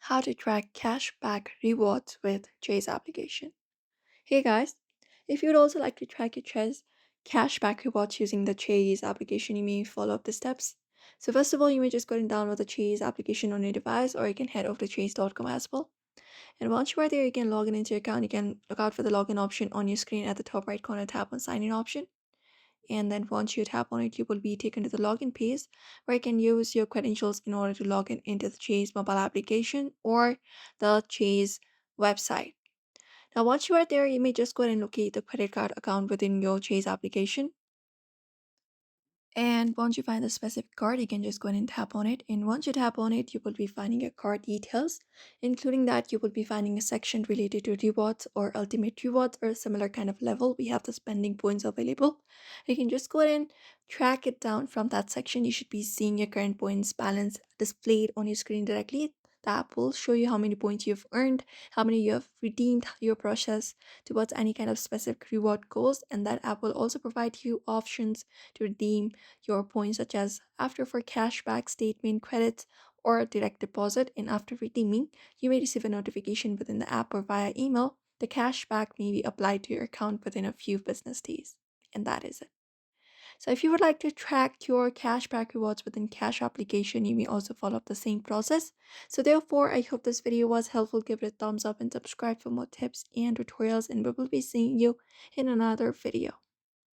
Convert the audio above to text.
How to track cashback rewards with Chase application. Hey guys, if you'd also like to track your Chase cashback rewards using the Chase application, you may follow up the steps. So first of all, you may just go and download the Chase application on your device, or you can head over to chase.com as well. And once you are there, you can log in into your account. You can look out for the login option on your screen at the top right corner, tap on sign in option. And then once you tap on it, you will be taken to the login page where you can use your credentials in order to log in into the Chase mobile application or the Chase website. Now, once you are there, you may just go ahead and locate the credit card account within your Chase application. And once you find the specific card, you can just go ahead and tap on it. And once you tap on it, you will be finding your card details. Including that, you will be finding a section related to rewards or ultimate rewards or a similar kind of level. We have the spending points available. You can just go ahead and track it down from that section. You should be seeing your current points balance displayed on your screen directly. The app will show you how many points you've earned, how many you have redeemed, your process towards any kind of specific reward goals, and that app will also provide you options to redeem your points, such as after for cashback statement credits or direct deposit. And after redeeming, you may receive a notification within the app or via email. The cashback may be applied to your account within a few business days. And that is it. So if you would like to track your cashback rewards within Cash application, you may also follow up the same process. So therefore, I hope this video was helpful. Give it a thumbs up and subscribe for more tips and tutorials, and we will be seeing you in another video.